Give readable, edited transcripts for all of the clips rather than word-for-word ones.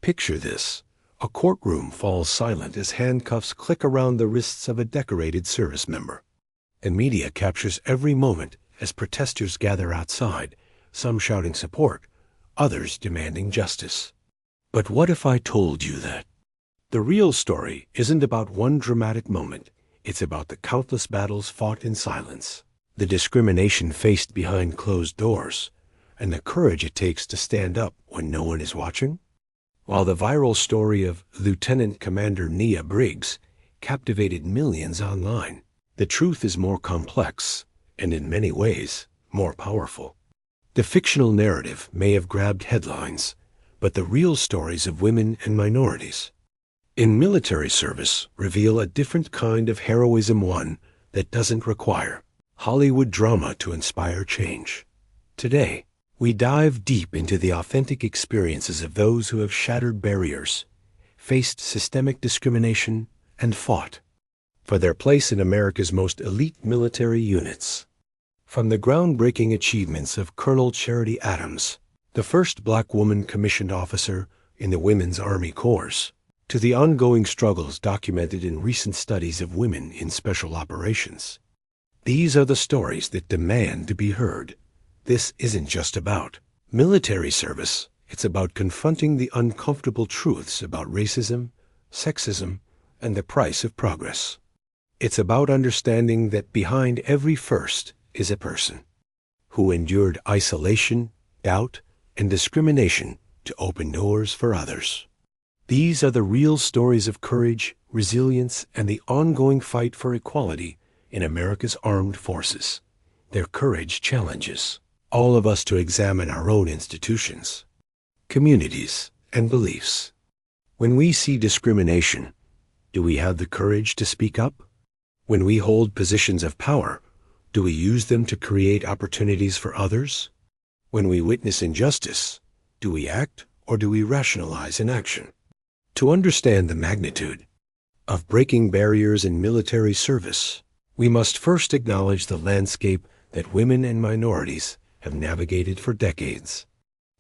Picture this. A courtroom falls silent as handcuffs click around the wrists of a decorated service member. And media captures every moment as protesters gather outside, some shouting support, others demanding justice. But what if I told you that the real story isn't about one dramatic moment, it's about the countless battles fought in silence, the discrimination faced behind closed doors, and the courage it takes to stand up when no one is watching? While the viral story of Lieutenant Commander Nia Briggs captivated millions online, the truth is more complex and in many ways more powerful. The fictional narrative may have grabbed headlines, but the real stories of women and minorities in military service reveal a different kind of heroism, one that doesn't require Hollywood drama to inspire change. Today, we dive deep into the authentic experiences of those who have shattered barriers, faced systemic discrimination, and fought for their place in America's most elite military units. From the groundbreaking achievements of Colonel Charity Adams, the first black woman commissioned officer in the Women's Army Corps, to the ongoing struggles documented in recent studies of women in special operations. These are the stories that demand to be heard. This isn't just about military service. It's about confronting the uncomfortable truths about racism, sexism, and the price of progress. It's about understanding that behind every first is a person who endured isolation, doubt, and discrimination to open doors for others. These are the real stories of courage, resilience, and the ongoing fight for equality in America's armed forces. Their courage challenges all of us to examine our own institutions, communities, and beliefs. When we see discrimination, do we have the courage to speak up? When we hold positions of power, do we use them to create opportunities for others? When we witness injustice, do we act or do we rationalize inaction? To understand the magnitude of breaking barriers in military service, we must first acknowledge the landscape that women and minorities have navigated for decades.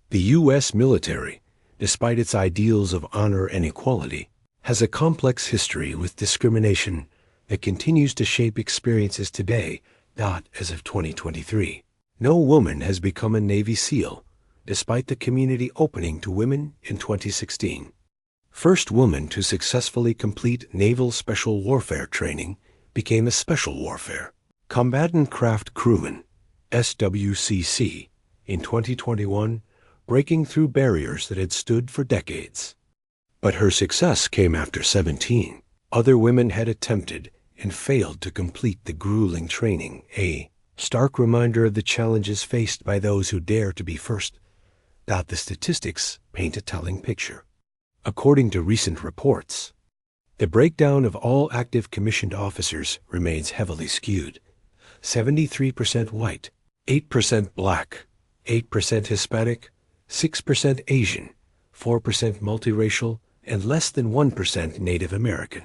The U.S. military, despite its ideals of honor and equality, has a complex history with discrimination that continues to shape experiences today, not as of 2023. No woman has become a Navy SEAL, despite the community opening to women in 2016. First woman to successfully complete Naval Special Warfare training became a Special Warfare Combatant Craft Crewman, SWCC, in 2021, breaking through barriers that had stood for decades. But her success came after 17 other women had attempted and failed to complete the grueling training, a stark reminder of the challenges faced by those who dare to be first. The statistics paint a telling picture. According to recent reports, the breakdown of all active commissioned officers remains heavily skewed. 73% white, 8% black, 8% Hispanic, 6% Asian, 4% multiracial, and less than 1% Native American.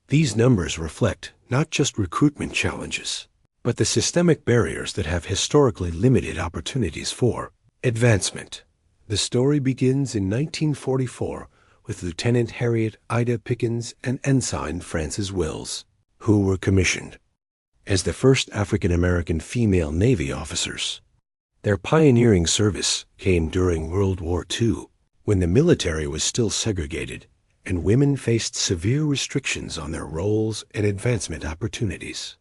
These numbers reflect not just recruitment challenges, but the systemic barriers that have historically limited opportunities for advancement. The story begins in 1944 with Lieutenant Harriet Ida Pickens and Ensign Frances Wills, who were commissioned as the first African-American female Navy officers. Their pioneering service came during World War II, when the military was still segregated and women faced severe restrictions on their roles and advancement opportunities.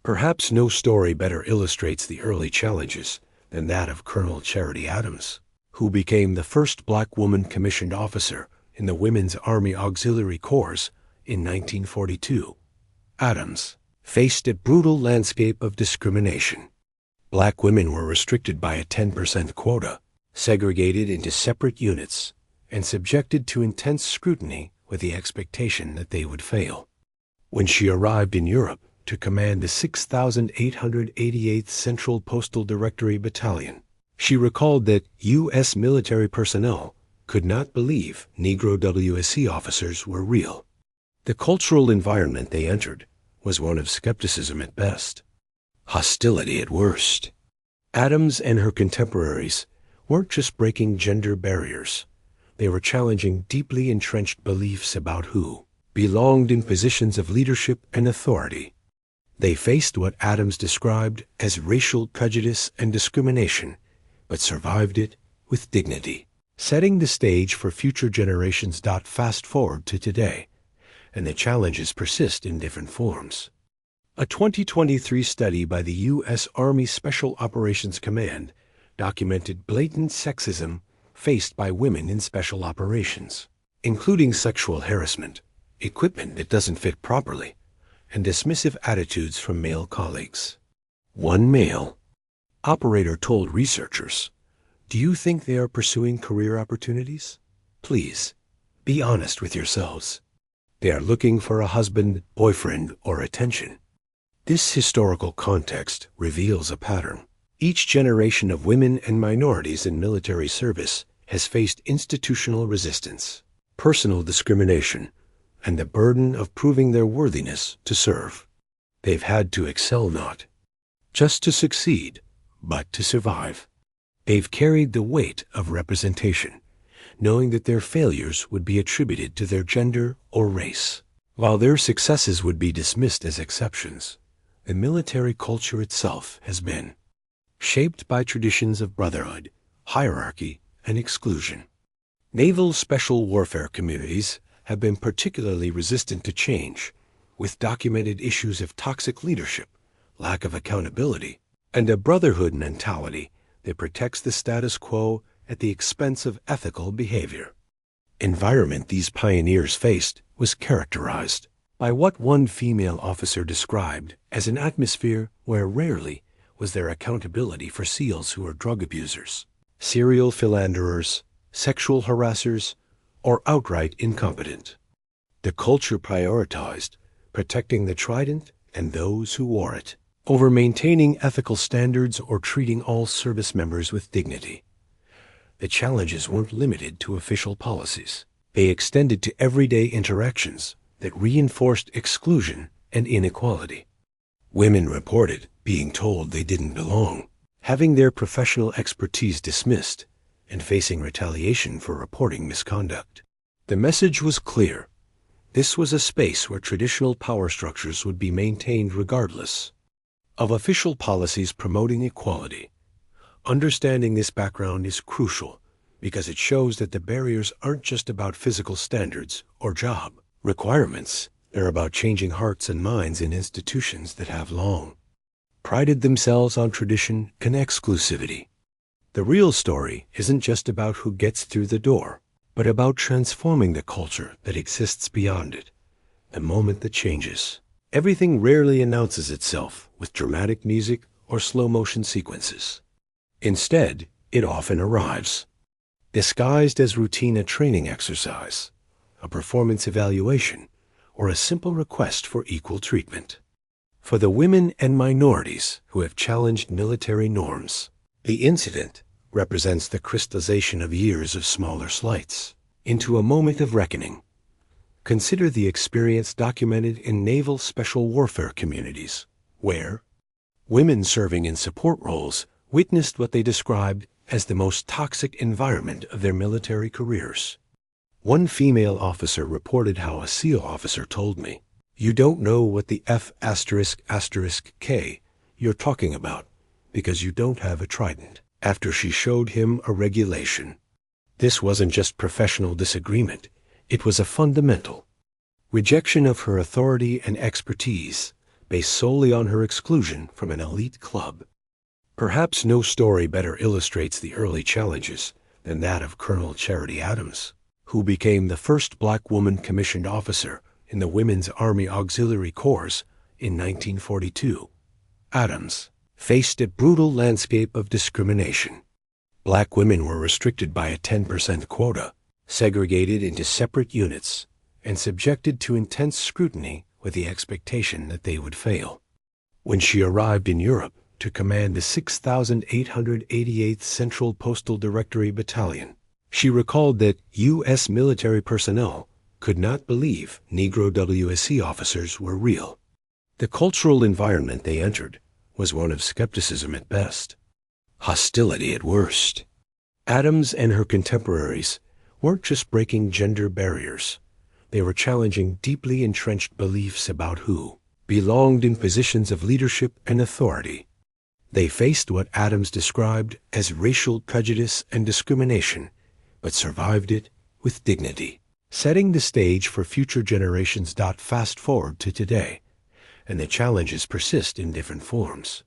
Perhaps no story better illustrates the early challenges than that of Colonel Charity Adams, who became the first black woman commissioned officer in the Women's Army Auxiliary Corps in 1942. Adams faced a brutal landscape of discrimination. Black women were restricted by a 10% quota, segregated into separate units, and subjected to intense scrutiny with the expectation that they would fail. When she arrived in Europe to command the 6,888th Central Postal Directory Battalion, she recalled that U.S. military personnel could not believe Negro WSC officers were real. The cultural environment they entered was one of skepticism at best, hostility at worst. Adams and her contemporaries weren't just breaking gender barriers. They were challenging deeply entrenched beliefs about who belonged in positions of leadership and authority. They faced what Adams described as racial prejudice and discrimination, but survived it with dignity, setting the stage for future generations. Fast forward to today, and the challenges persist in different forms. A 2023 study by the U.S. Army Special Operations Command documented blatant sexism faced by women in special operations, including sexual harassment, equipment that doesn't fit properly, and dismissive attitudes from male colleagues. One male operator told researchers, "Do you think they are pursuing career opportunities? Please, be honest with yourselves. They are looking for a husband, boyfriend, or attention." This historical context reveals a pattern. Each generation of women and minorities in military service has faced institutional resistance, personal discrimination, and the burden of proving their worthiness to serve. They've had to excel not just to succeed, but to survive. They've carried the weight of representation, knowing that their failures would be attributed to their gender or race, while their successes would be dismissed as exceptions. The military culture itself has been shaped by traditions of brotherhood, hierarchy, and exclusion. Naval special warfare communities have been particularly resistant to change, with documented issues of toxic leadership, lack of accountability, and a brotherhood mentality that protects the status quo at the expense of ethical behavior. Environment these pioneers faced was characterized by what one female officer described as an atmosphere where rarely was there accountability for SEALs who were drug abusers, serial philanderers, sexual harassers, or outright incompetent. The culture prioritized protecting the trident and those who wore it over maintaining ethical standards or treating all service members with dignity. The challenges weren't limited to official policies. They extended to everyday interactions that reinforced exclusion and inequality. Women reported being told they didn't belong, having their professional expertise dismissed, and facing retaliation for reporting misconduct. The message was clear. This was a space where traditional power structures would be maintained regardless of official policies promoting equality. Understanding this background is crucial because it shows that the barriers aren't just about physical standards or job requirements. They're about changing hearts and minds in institutions that have long prided themselves on tradition and exclusivity. The real story isn't just about who gets through the door, but about transforming the culture that exists beyond it. The moment that changes, everything rarely announces itself with dramatic music or slow-motion sequences. Instead, it often arrives, disguised as routine a training exercise, a performance evaluation, or a simple request for equal treatment. For the women and minorities who have challenged military norms, the incident represents the crystallization of years of smaller slights into a moment of reckoning. Consider the experience documented in naval special warfare communities, where women serving in support roles witnessed what they described as the most toxic environment of their military careers. One female officer reported how a SEAL officer told me, "You don't know what the F***K you're talking about because you don't have a trident," after she showed him a regulation. This wasn't just professional disagreement. It was a fundamental rejection of her authority and expertise based solely on her exclusion from an elite club. Perhaps no story better illustrates the early challenges than that of Colonel Charity Adams, who became the first black woman commissioned officer in the Women's Army Auxiliary Corps in 1942. Adams faced a brutal landscape of discrimination. Black women were restricted by a 10% quota, segregated into separate units, and subjected to intense scrutiny with the expectation that they would fail. When she arrived in Europe to command the 6,888th Central Postal Directory Battalion, she recalled that U.S. military personnel could not believe Negro WSC officers were real. The cultural environment they entered was one of skepticism at best, hostility at worst. Adams and her contemporaries weren't just breaking gender barriers. They were challenging deeply entrenched beliefs about who belonged in positions of leadership and authority. They faced what Adams described as racial prejudice and discrimination, but survived it with dignity, setting the stage for future generations. Fast forward to today, and the challenges persist in different forms.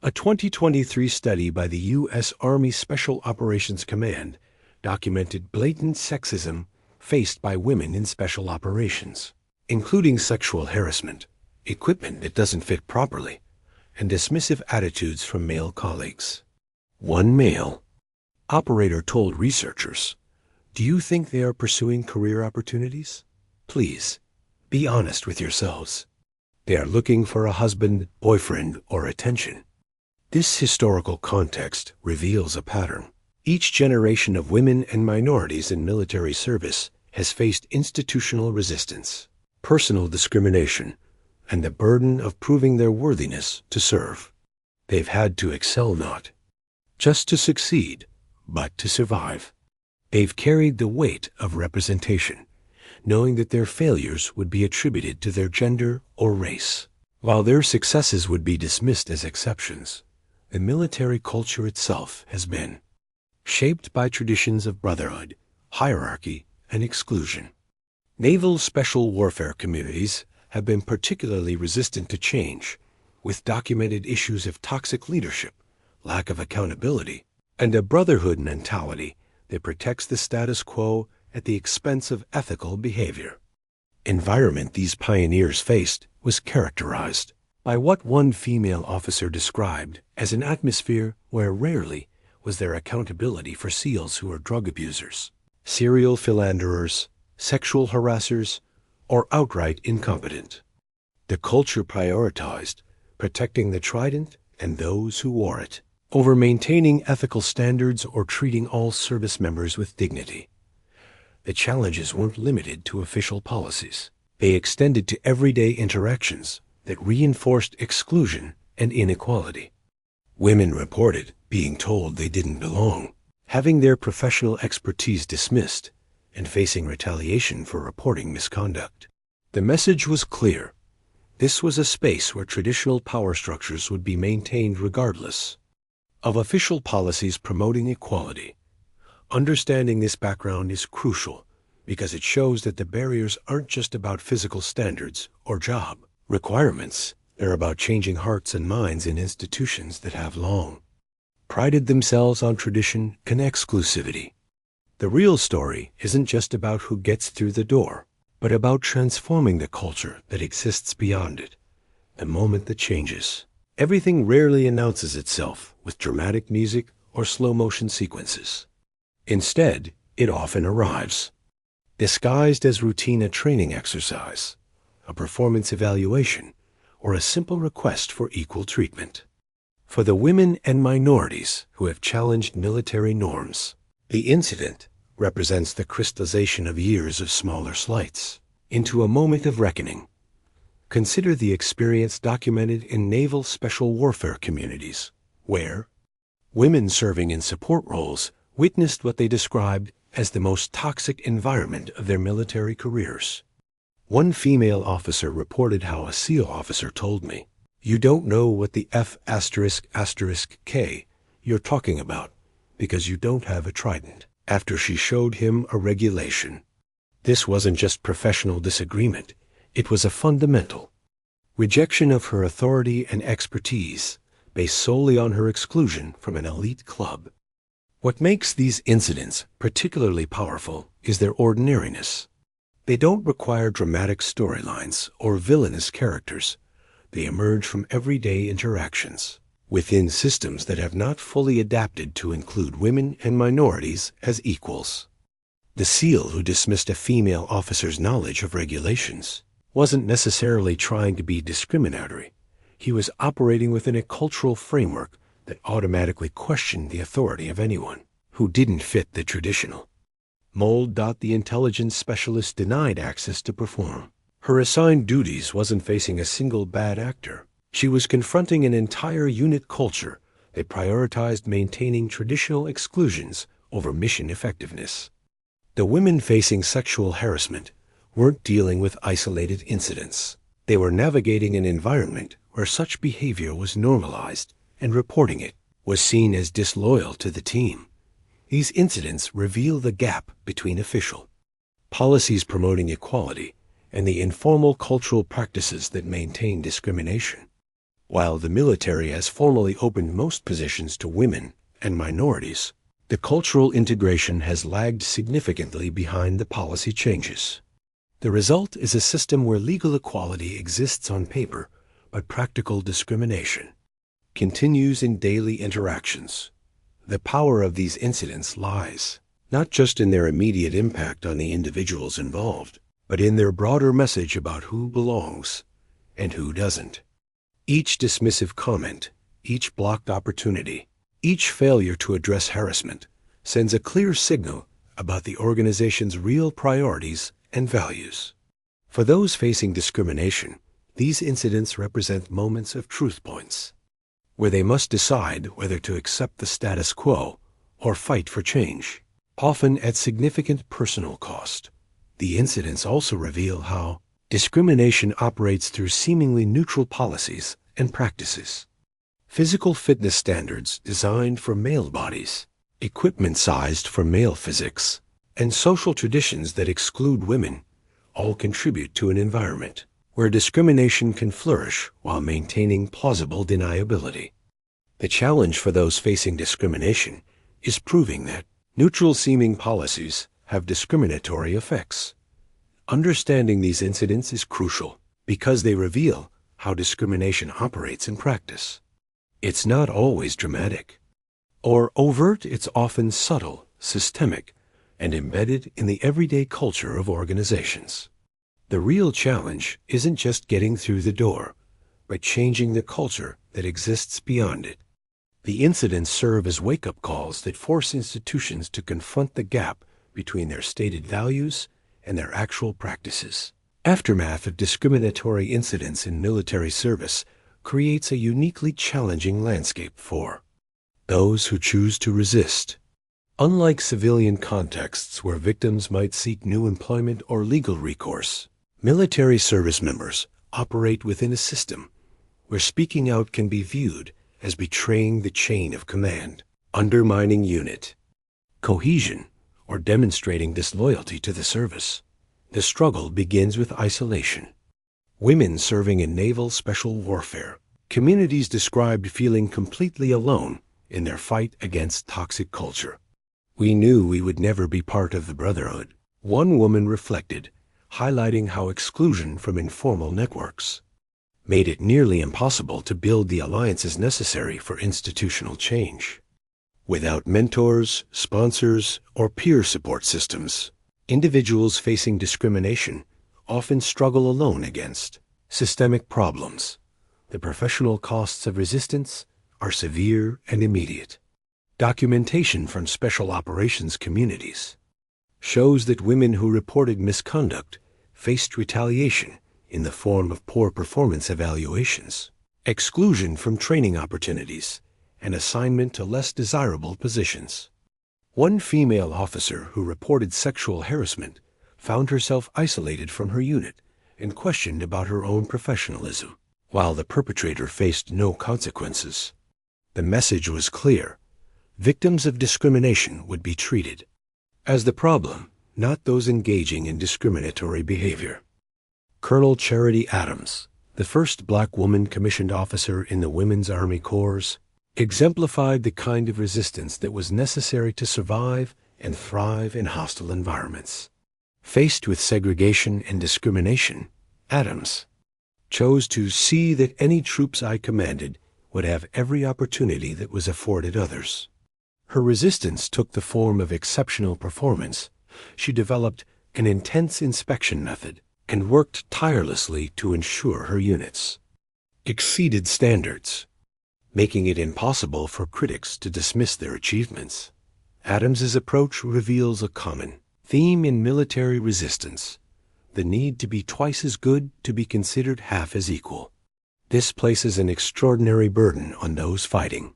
A 2023 study by the U.S. Army Special Operations Command documented blatant sexism faced by women in special operations, including sexual harassment, equipment that doesn't fit properly, and dismissive attitudes from male colleagues. One male operator told researchers, "Do you think they are pursuing career opportunities? Please, be honest with yourselves. They are looking for a husband, boyfriend, or attention." This historical context reveals a pattern. Each generation of women and minorities in military service has faced institutional resistance, personal discrimination, and the burden of proving their worthiness to serve. They've had to excel not just to succeed, but to survive. They've carried the weight of representation, knowing that their failures would be attributed to their gender or race, while their successes would be dismissed as exceptions. The military culture itself has been shaped by traditions of brotherhood, hierarchy, and exclusion. Naval special warfare communities have been particularly resistant to change, with documented issues of toxic leadership, lack of accountability, and a brotherhood mentality that protects the status quo at the expense of ethical behavior. Environment these pioneers faced was characterized by what one female officer described as an atmosphere where rarely was there accountability for SEALs who were drug abusers, serial philanderers, sexual harassers, or outright incompetent. The culture prioritized protecting the trident and those who wore it over maintaining ethical standards or treating all service members with dignity. The challenges weren't limited to official policies. They extended to everyday interactions that reinforced exclusion and inequality. Women reported being told they didn't belong, having their professional expertise dismissed, and facing retaliation for reporting misconduct. The message was clear. This was a space where traditional power structures would be maintained regardless of official policies promoting equality. Understanding this background is crucial because it shows that the barriers aren't just about physical standards or job requirements. They're about changing hearts and minds in institutions that have long prided themselves on tradition and exclusivity. The real story isn't just about who gets through the door, but about transforming the culture that exists beyond it. The moment that changes, everything rarely announces itself with dramatic music or slow-motion sequences. Instead, it often arrives, disguised as routine a training exercise, a performance evaluation, or a simple request for equal treatment. For the women and minorities who have challenged military norms, the incident represents the crystallization of years of smaller slights into a moment of reckoning. Consider the experience documented in naval special warfare communities, where women serving in support roles witnessed what they described as the most toxic environment of their military careers. One female officer reported how a SEAL officer told me, "You don't know what the F***K you're talking about because you don't have a trident," after she showed him a regulation. This wasn't just professional disagreement. It was a fundamental rejection of her authority and expertise based solely on her exclusion from an elite club. What makes these incidents particularly powerful is their ordinariness. They don't require dramatic storylines or villainous characters. They emerge from everyday interactions within systems that have not fully adapted to include women and minorities as equals. The SEAL who dismissed a female officer's knowledge of regulations wasn't necessarily trying to be discriminatory. He was operating within a cultural framework that automatically questioned the authority of anyone who didn't fit the traditional mold. The intelligence specialist denied access to perform her assigned duties wasn't facing a single bad actor. She was confronting an entire unit culture that prioritized maintaining traditional exclusions over mission effectiveness. The women facing sexual harassment weren't dealing with isolated incidents. They were navigating an environment where such behavior was normalized, and reporting it was seen as disloyal to the team. These incidents reveal the gap between official policies promoting equality and the informal cultural practices that maintain discrimination. While the military has formally opened most positions to women and minorities, the cultural integration has lagged significantly behind the policy changes. The result is a system where legal equality exists on paper, but practical discrimination continues in daily interactions. The power of these incidents lies not just in their immediate impact on the individuals involved, but in their broader message about who belongs and who doesn't. Each dismissive comment, each blocked opportunity, each failure to address harassment sends a clear signal about the organization's real priorities and values. For those facing discrimination, these incidents represent moments of truth points, where they must decide whether to accept the status quo or fight for change, often at significant personal cost. The incidents also reveal how discrimination operates through seemingly neutral policies and practices. Physical fitness standards designed for male bodies, equipment sized for male physics, and social traditions that exclude women all contribute to an environment where discrimination can flourish while maintaining plausible deniability. The challenge for those facing discrimination is proving that neutral-seeming policies have discriminatory effects. Understanding these incidents is crucial because they reveal how discrimination operates in practice. It's not always dramatic or overt. It's often subtle, systemic, and embedded in the everyday culture of organizations. The real challenge isn't just getting through the door, but changing the culture that exists beyond it. The incidents serve as wake-up calls that force institutions to confront the gap between their stated values and their actual practices. Aftermath of discriminatory incidents in military service creates a uniquely challenging landscape for those who choose to resist. Unlike civilian contexts where victims might seek new employment or legal recourse, military service members operate within a system where speaking out can be viewed as betraying the chain of command, undermining unit cohesion, or demonstrating disloyalty to the service. The struggle begins with isolation. Women serving in naval special warfare, communities described feeling completely alone in their fight against toxic culture. "We knew we would never be part of the brotherhood," one woman reflected, highlighting how exclusion from informal networks made it nearly impossible to build the alliances necessary for institutional change. Without mentors, sponsors, or peer support systems, individuals facing discrimination often struggle alone against systemic problems. The professional costs of resistance are severe and immediate. Documentation from special operations communities shows that women who reported misconduct faced retaliation in the form of poor performance evaluations, exclusion from training opportunities, and assignment to less desirable positions. One female officer who reported sexual harassment found herself isolated from her unit and questioned about her own professionalism, while the perpetrator faced no consequences. The message was clear: victims of discrimination would be treated as the problem, not those engaging in discriminatory behavior. Colonel Charity Adams, the first black woman commissioned officer in the Women's Army Corps, exemplified the kind of resistance that was necessary to survive and thrive in hostile environments. Faced with segregation and discrimination, Adams chose to see that any troops I commanded would have every opportunity that was afforded others. Her resistance took the form of exceptional performance. She developed an intense inspection method and worked tirelessly to ensure her units exceeded standards, making it impossible for critics to dismiss their achievements. Adams's approach reveals a common theme in military resistance: the need to be twice as good to be considered half as equal. This places an extraordinary burden on those fighting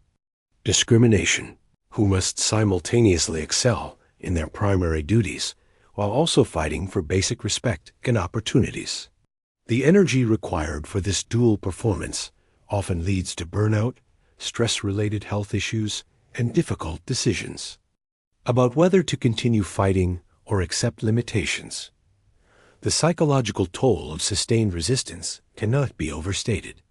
discrimination, who must simultaneously excel in their primary duties while also fighting for basic respect and opportunities. The energy required for this dual performance often leads to burnout, stress-related health issues, and difficult decisions about whether to continue fighting or accept limitations. The psychological toll of sustained resistance cannot be overstated.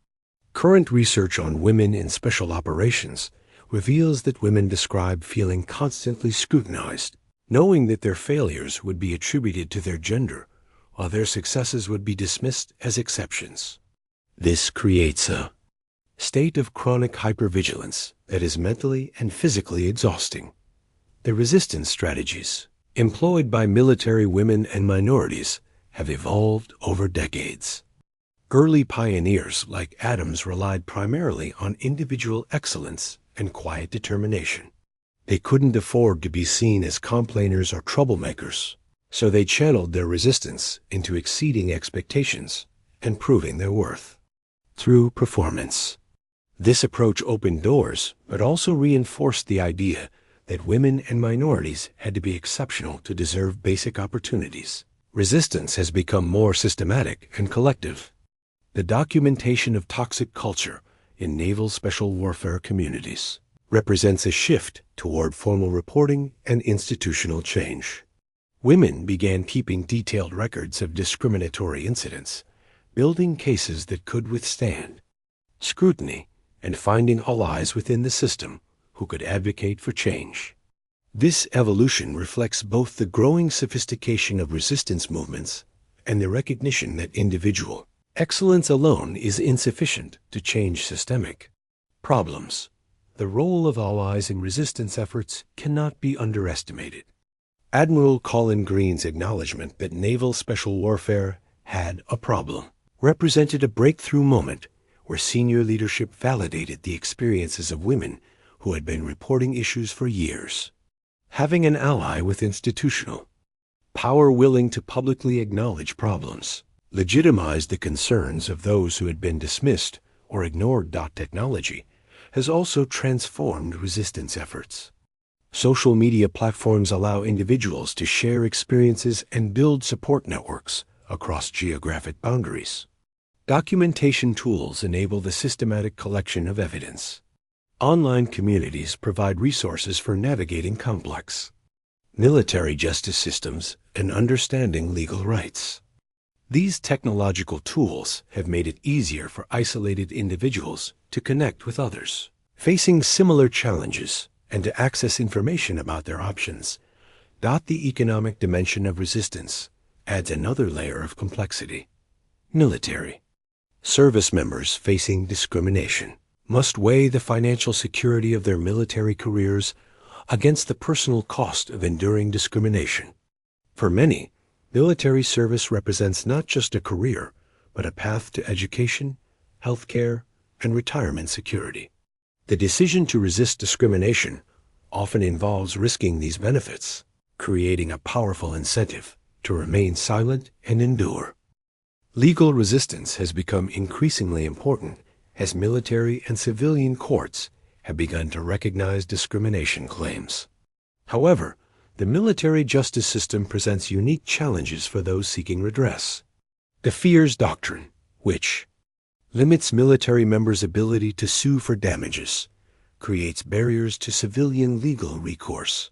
Current research on women in special operations reveals that women describe feeling constantly scrutinized, knowing that their failures would be attributed to their gender, while their successes would be dismissed as exceptions. This creates a state of chronic hypervigilance that is mentally and physically exhausting. The resistance strategies employed by military women and minorities have evolved over decades. Early pioneers like Adams relied primarily on individual excellence and quiet determination. They couldn't afford to be seen as complainers or troublemakers, so they channeled their resistance into exceeding expectations and proving their worth through performance. This approach opened doors, but also reinforced the idea that women and minorities had to be exceptional to deserve basic opportunities. Resistance has become more systematic and collective. The documentation of toxic culture in naval special warfare communities represents a shift toward formal reporting and institutional change. Women began keeping detailed records of discriminatory incidents, building cases that could withstand scrutiny and finding allies within the system who could advocate for change. This evolution reflects both the growing sophistication of resistance movements and the recognition that individual excellence alone is insufficient to change systemic problems. The role of allies in resistance efforts cannot be underestimated. Admiral Colin Green's acknowledgement that naval special warfare had a problem represented a breakthrough moment where senior leadership validated the experiences of women who had been reporting issues for years. Having an ally with institutional power willing to publicly acknowledge problems legitimized the concerns of those who had been dismissed or ignored. Technology has also transformed resistance efforts. Social media platforms allow individuals to share experiences and build support networks across geographic boundaries. Documentation tools enable the systematic collection of evidence. Online communities provide resources for navigating complex military justice systems and understanding legal rights. These technological tools have made it easier for isolated individuals to connect with others facing similar challenges and to access information about their options. The economic dimension of resistance adds another layer of complexity. Military service members facing discrimination must weigh the financial security of their military careers against the personal cost of enduring discrimination. For many, military service represents not just a career, but a path to education, health care, and retirement security. The decision to resist discrimination often involves risking these benefits, creating a powerful incentive to remain silent and endure. Legal resistance has become increasingly important as military and civilian courts have begun to recognize discrimination claims. However, the military justice system presents unique challenges for those seeking redress. The fears doctrine, which limits military members' ability to sue for damages, creates barriers to civilian legal recourse.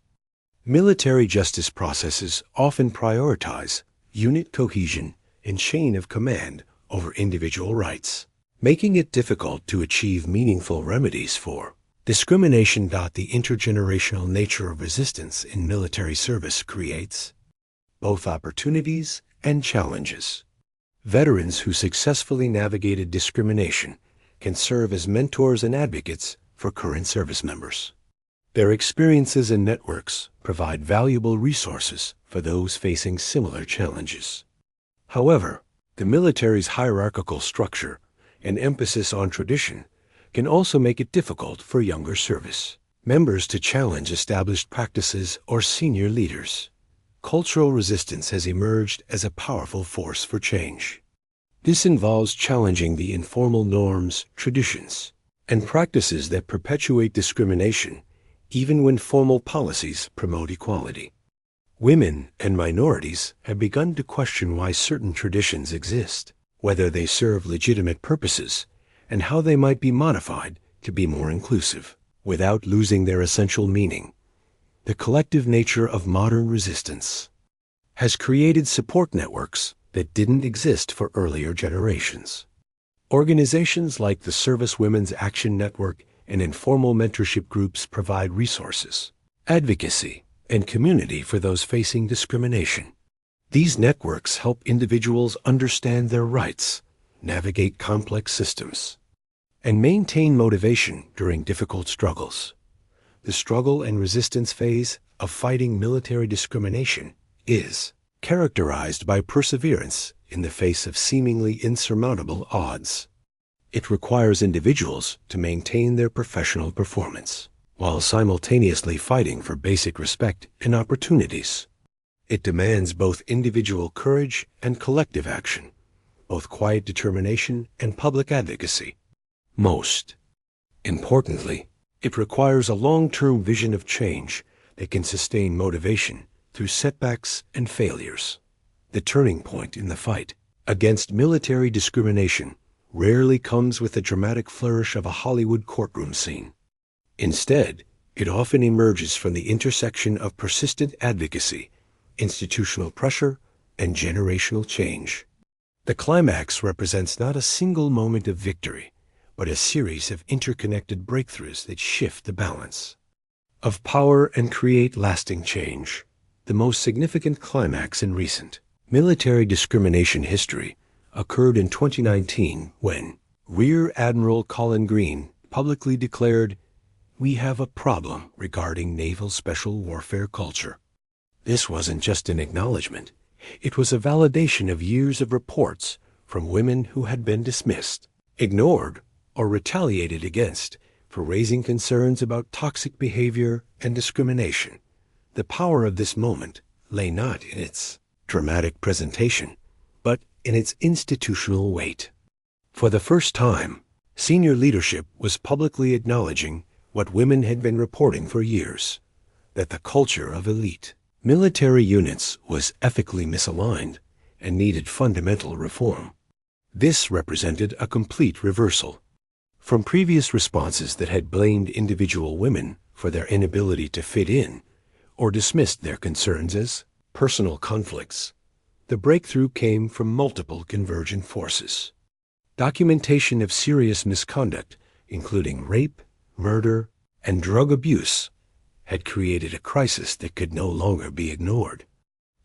Military justice processes often prioritize unit cohesion and chain of command over individual rights, making it difficult to achieve meaningful remedies for discrimination. The intergenerational nature of resistance in military service creates both opportunities and challenges. Veterans who successfully navigated discrimination can serve as mentors and advocates for current service members. Their experiences and networks provide valuable resources for those facing similar challenges. However, the military's hierarchical structure and emphasis on tradition can also make it difficult for younger service members to challenge established practices or senior leaders. Cultural resistance has emerged as a powerful force for change. This involves challenging the informal norms, traditions, and practices that perpetuate discrimination, even when formal policies promote equality. Women and minorities have begun to question why certain traditions exist, whether they serve legitimate purposes, and how they might be modified to be more inclusive, without losing their essential meaning. The collective nature of modern resistance has created support networks that didn't exist for earlier generations. Organizations like the Service Women's Action Network and informal mentorship groups provide resources, advocacy, and community for those facing discrimination. These networks help individuals understand their rights, navigate complex systems, and maintain motivation during difficult struggles. The struggle and resistance phase of fighting military discrimination is characterized by perseverance in the face of seemingly insurmountable odds. It requires individuals to maintain their professional performance, while simultaneously fighting for basic respect and opportunities. It demands both individual courage and collective action, both quiet determination and public advocacy. Most importantly, it requires a long-term vision of change that can sustain motivation through setbacks and failures. The turning point in the fight against military discrimination rarely comes with the dramatic flourish of a Hollywood courtroom scene. Instead, it often emerges from the intersection of persistent advocacy, institutional pressure, and generational change. The climax represents not a single moment of victory, but a series of interconnected breakthroughs that shift the balance of power and create lasting change. The most significant climax in recent military discrimination history occurred in 2019 when Rear Admiral Colin Green publicly declared, "We have a problem regarding naval special warfare culture." This wasn't just an acknowledgement. It was a validation of years of reports from women who had been dismissed, ignored, or retaliated against for raising concerns about toxic behavior and discrimination. The power of this moment lay not in its dramatic presentation, but in its institutional weight. For the first time, senior leadership was publicly acknowledging what women had been reporting for years, that the culture of elite military units was ethically misaligned and needed fundamental reform. This represented a complete reversal from previous responses that had blamed individual women for their inability to fit in or dismissed their concerns as personal conflicts. The breakthrough came from multiple convergent forces. Documentation of serious misconduct, including rape, murder, and drug abuse, had created a crisis that could no longer be ignored.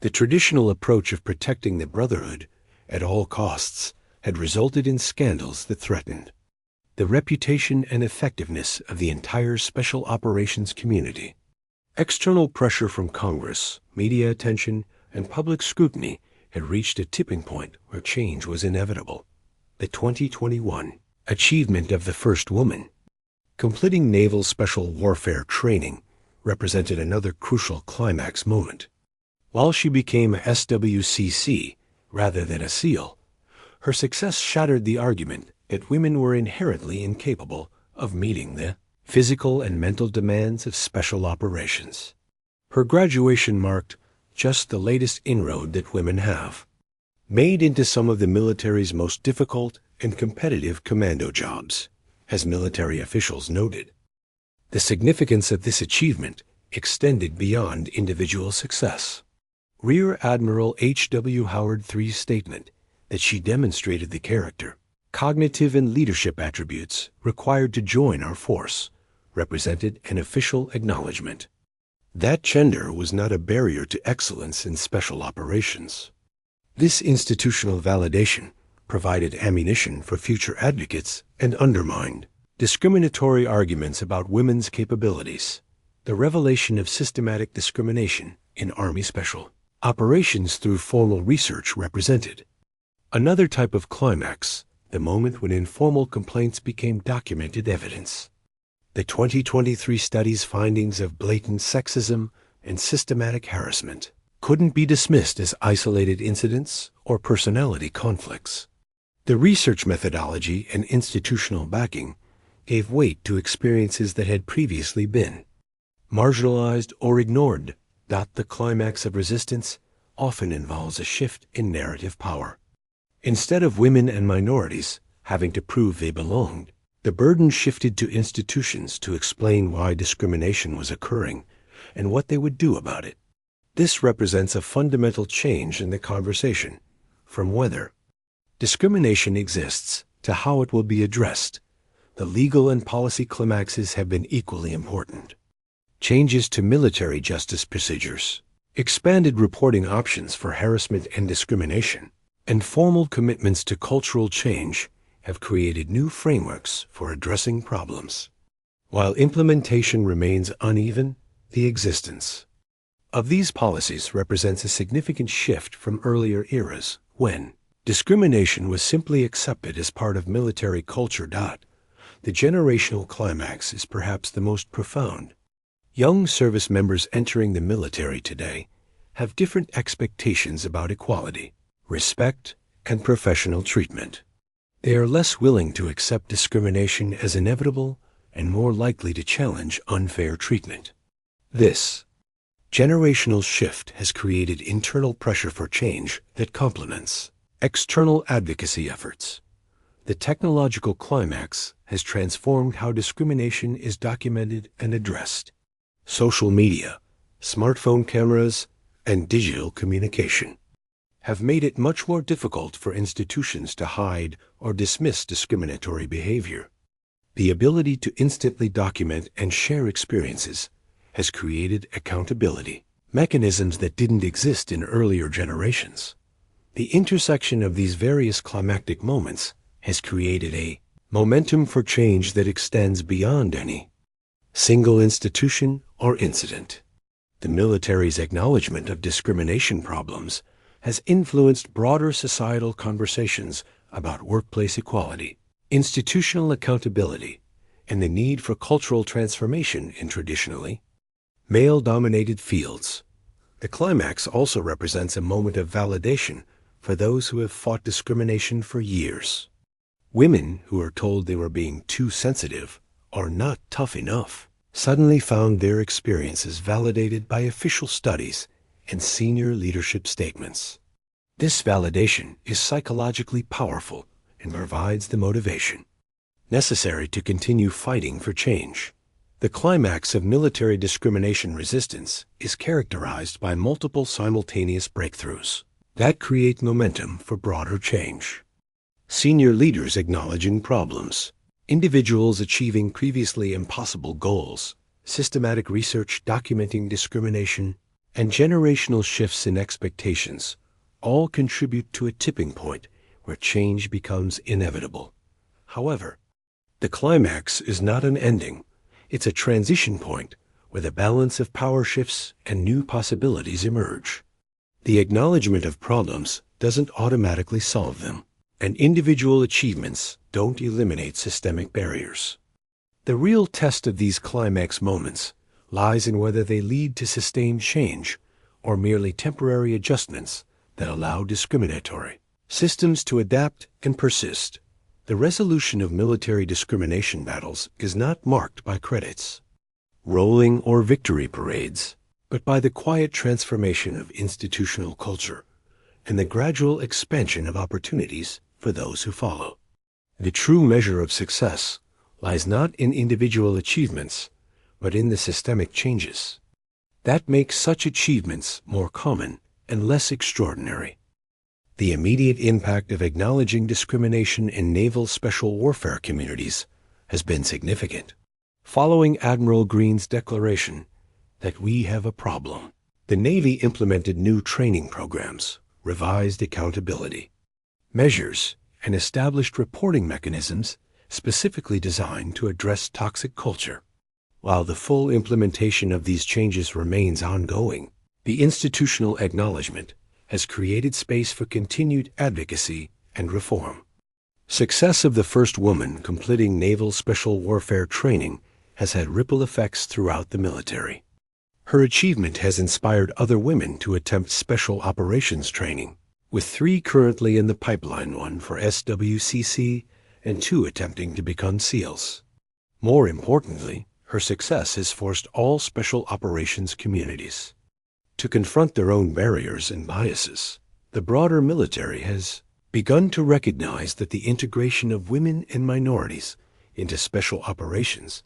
The traditional approach of protecting the brotherhood at all costs had resulted in scandals that threatened the reputation and effectiveness of the entire special operations community. External pressure from Congress, media attention, and public scrutiny had reached a tipping point where change was inevitable. The 2021 achievement of the first woman completing naval special warfare training represented another crucial climax moment. While she became a SWCC rather than a SEAL, her success shattered the argument that women were inherently incapable of meeting the physical and mental demands of special operations. Her graduation marked just the latest inroad that women have made into some of the military's most difficult and competitive commando jobs, as military officials noted. The significance of this achievement extended beyond individual success. Rear Admiral H.W. Howard III's statement that she demonstrated the character, cognitive, and leadership attributes required to join our force represented an official acknowledgement. That gender was not a barrier to excellence in special operations. This institutional validation provided ammunition for future advocates and undermined discriminatory arguments about women's capabilities. The revelation of systematic discrimination in Army Special Operations through formal research represented another type of climax, the moment when informal complaints became documented evidence. The 2023 study's findings of blatant sexism and systematic harassment couldn't be dismissed as isolated incidents or personality conflicts. The research methodology and institutional backing gave weight to experiences that had previously been marginalized or ignored. The climax of resistance often involves a shift in narrative power. Instead of women and minorities having to prove they belonged, the burden shifted to institutions to explain why discrimination was occurring and what they would do about it. This represents a fundamental change in the conversation, from whether discrimination exists to how it will be addressed. The legal and policy climaxes have been equally important. Changes to military justice procedures, expanded reporting options for harassment and discrimination, and formal commitments to cultural change have created new frameworks for addressing problems. While implementation remains uneven, the existence of these policies represents a significant shift from earlier eras when discrimination was simply accepted as part of military culture. The generational climax is perhaps the most profound. Young service members entering the military today have different expectations about equality, respect, and professional treatment. They are less willing to accept discrimination as inevitable and more likely to challenge unfair treatment. This generational shift has created internal pressure for change that complements external advocacy efforts. The technological climax has transformed how discrimination is documented and addressed. Social media, smartphone cameras, and digital communication have made it much more difficult for institutions to hide or dismiss discriminatory behavior. The ability to instantly document and share experiences has created accountability mechanisms that didn't exist in earlier generations. The intersection of these various climactic moments has created a momentum for change that extends beyond any single institution or incident. The military's acknowledgement of discrimination problems has influenced broader societal conversations about workplace equality, institutional accountability, and the need for cultural transformation in traditionally male-dominated fields. The climax also represents a moment of validation for those who have fought discrimination for years. Women who are told they were being too sensitive or not tough enough suddenly found their experiences validated by official studies and senior leadership statements. This validation is psychologically powerful and provides the motivation necessary to continue fighting for change. The climax of military discrimination resistance is characterized by multiple simultaneous breakthroughs that create momentum for broader change. Senior leaders acknowledging problems, individuals achieving previously impossible goals, systematic research documenting discrimination, and generational shifts in expectations all contribute to a tipping point where change becomes inevitable. However, the climax is not an ending. It's a transition point where the balance of power shifts and new possibilities emerge. The acknowledgement of problems doesn't automatically solve them, and individual achievements don't eliminate systemic barriers. The real test of these climax moments lies in whether they lead to sustained change or merely temporary adjustments that allow discriminatory systems to adapt and persist. The resolution of military discrimination battles is not marked by credits, rolling, or victory parades, but by the quiet transformation of institutional culture and the gradual expansion of opportunities for those who follow. The true measure of success lies not in individual achievements, but in the systemic changes that make such achievements more common and less extraordinary. The immediate impact of acknowledging discrimination in naval special warfare communities has been significant. Following Admiral Green's declaration that we have a problem, the Navy implemented new training programs, revised accountability measures, and established reporting mechanisms specifically designed to address toxic culture. While the full implementation of these changes remains ongoing, the institutional acknowledgement has created space for continued advocacy and reform. Success of the first woman completing naval special warfare training has had ripple effects throughout the military. Her achievement has inspired other women to attempt special operations training, with 3 currently in the pipeline, 1 for SWCC and 2 attempting to become SEALs. More importantly, her success has forced all special operations communities To confront their own barriers and biases, the broader military has begun to recognize that the integration of women and minorities into special operations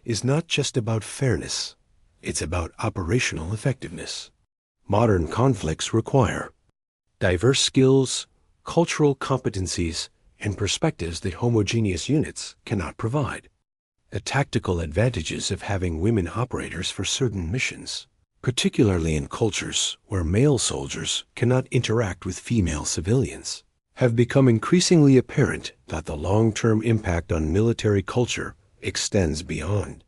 is not just about fairness, it's about operational effectiveness. Modern conflicts require diverse skills, cultural competencies, and perspectives that homogeneous units cannot provide. The tactical advantages of having women operators for certain missions, particularly in cultures where male soldiers cannot interact with female civilians, have become increasingly apparent that the long-term impact on military culture extends beyond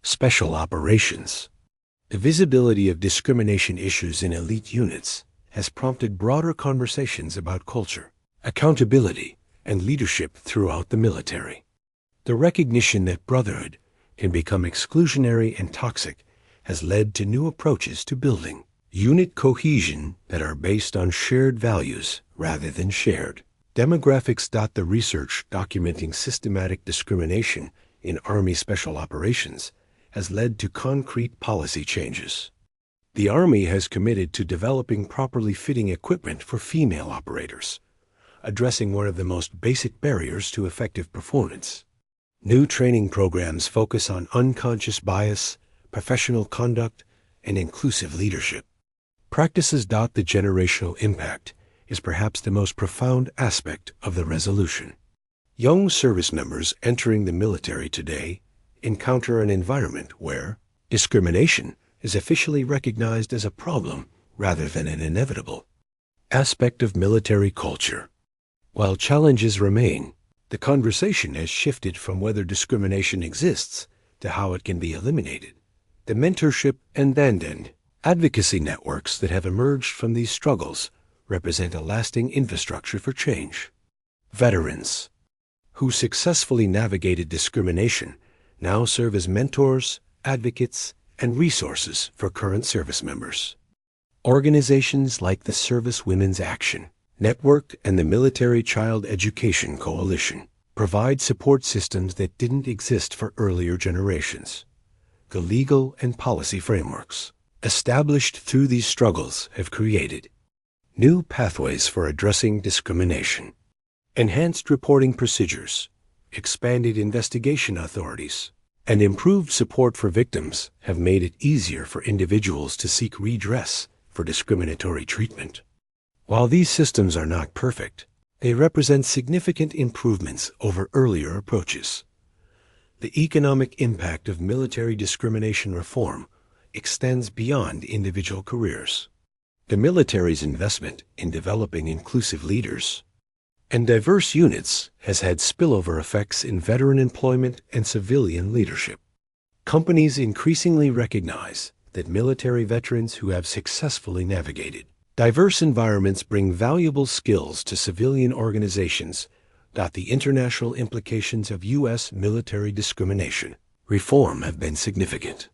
special operations. The visibility of discrimination issues in elite units has prompted broader conversations about culture, accountability, and leadership throughout the military. The recognition that brotherhood can become exclusionary and toxic has led to new approaches to building unit cohesion that are based on shared values rather than shared demographics. The research documenting systematic discrimination in Army Special Operations has led to concrete policy changes. The Army has committed to developing properly fitting equipment for female operators, addressing one of the most basic barriers to effective performance. New training programs focus on unconscious bias, professional conduct, and inclusive leadership practices. The generational impact is perhaps the most profound aspect of the resolution. Young service members entering the military today encounter an environment where discrimination is officially recognized as a problem rather than an inevitable aspect of military culture. While challenges remain, the conversation has shifted from whether discrimination exists to how it can be eliminated. The mentorship and advocacy networks that have emerged from these struggles represent a lasting infrastructure for change. Veterans who successfully navigated discrimination now serve as mentors, advocates, and resources for current service members. Organizations like the Service Women's Action Network and the Military Child Education Coalition provide support systems that didn't exist for earlier generations. The legal and policy frameworks established through these struggles have created new pathways for addressing discrimination, enhanced reporting procedures, expanded investigation authorities, and improved support for victims have made it easier for individuals to seek redress for discriminatory treatment. While these systems are not perfect, they represent significant improvements over earlier approaches. The economic impact of military discrimination reform extends beyond individual careers. The military's investment in developing inclusive leaders and diverse units has had spillover effects in veteran employment and civilian leadership. Companies increasingly recognize that military veterans who have successfully navigated diverse environments bring valuable skills to civilian organizations. The international implications of U.S. military discrimination reform have been significant.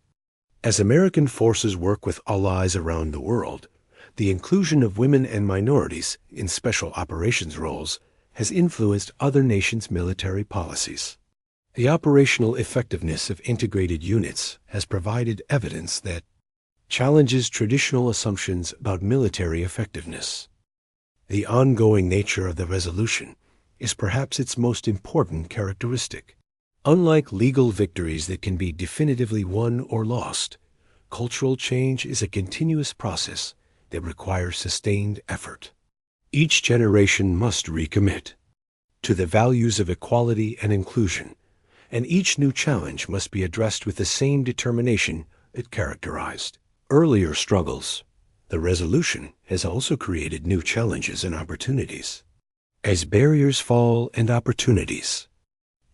As American forces work with allies around the world, the inclusion of women and minorities in special operations roles has influenced other nations' military policies. The operational effectiveness of integrated units has provided evidence that challenges traditional assumptions about military effectiveness. The ongoing nature of the resolution is perhaps its most important characteristic. Unlike legal victories that can be definitively won or lost, cultural change is a continuous process that requires sustained effort. Each generation must recommit to the values of equality and inclusion, and each new challenge must be addressed with the same determination that characterized earlier struggles. The resolution has also created new challenges and opportunities. As barriers fall and opportunities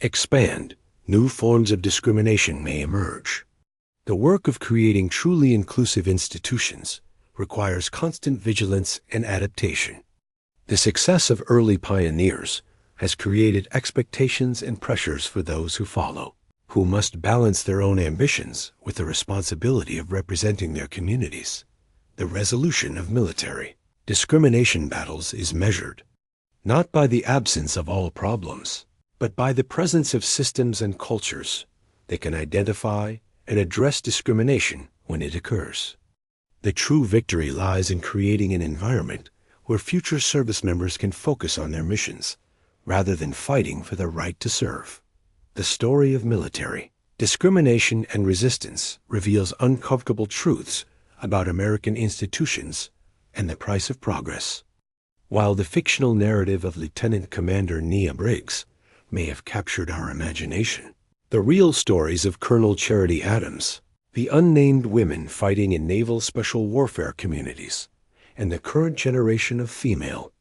expand, new forms of discrimination may emerge. The work of creating truly inclusive institutions requires constant vigilance and adaptation. The success of early pioneers has created expectations and pressures for those who follow, who must balance their own ambitions with the responsibility of representing their communities. The resolution of military discrimination battles is measured not by the absence of all problems, but by the presence of systems and cultures that can identify and address discrimination when it occurs. The true victory lies in creating an environment where future service members can focus on their missions, rather than fighting for the right to serve. The story of military discrimination and resistance reveals uncomfortable truths about American institutions and the price of progress. While the fictional narrative of Lieutenant Commander Nia Briggs may have captured our imagination, the real stories of Colonel Charity Adams, the unnamed women fighting in naval special warfare communities, and the current generation of female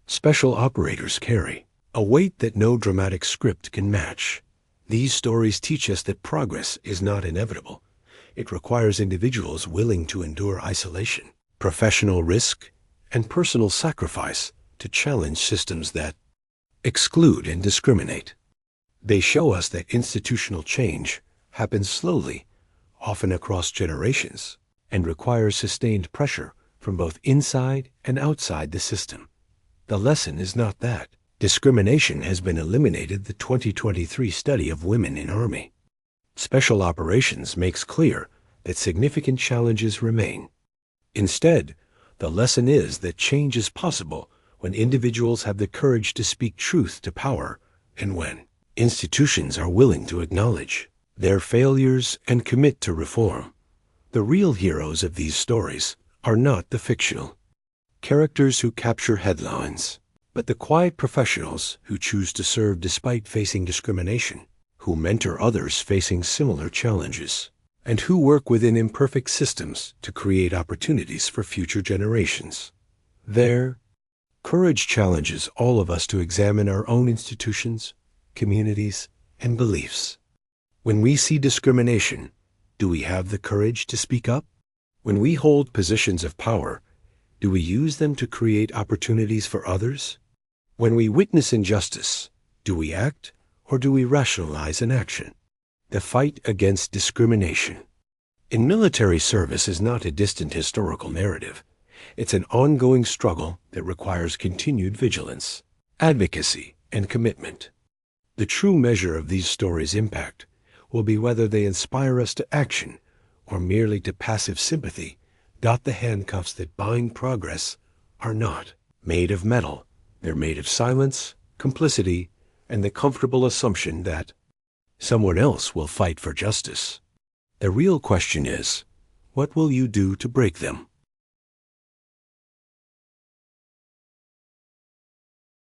special operators carry a weight that no dramatic script can match. These stories teach us that progress is not inevitable. It requires individuals willing to endure isolation, professional risk, and personal sacrifice to challenge systems that exclude and discriminate. They show us that institutional change happens slowly, often across generations, and requires sustained pressure from both inside and outside the system. The lesson is not that discrimination has been eliminated. The 2023 study of women in Army Special Operations makes clear that significant challenges remain. Instead, the lesson is that change is possible when individuals have the courage to speak truth to power and when institutions are willing to acknowledge their failures and commit to reform. The real heroes of these stories are not the fictional characters who capture headlines, but the quiet professionals who choose to serve despite facing discrimination, who mentor others facing similar challenges, and who work within imperfect systems to create opportunities for future generations. Their courage challenges all of us to examine our own institutions, communities, and beliefs. When we see discrimination, do we have the courage to speak up? When we hold positions of power, do we use them to create opportunities for others? When we witness injustice, do we act or do we rationalize inaction? The fight against discrimination in military service is not a distant historical narrative. It's an ongoing struggle that requires continued vigilance, advocacy, and commitment. The true measure of these stories' impact will be whether they inspire us to action or merely to passive sympathy. The handcuffs that bind progress are not made of metal. They're made of silence, complicity, and the comfortable assumption that someone else will fight for justice. The real question is, what will you do to break them?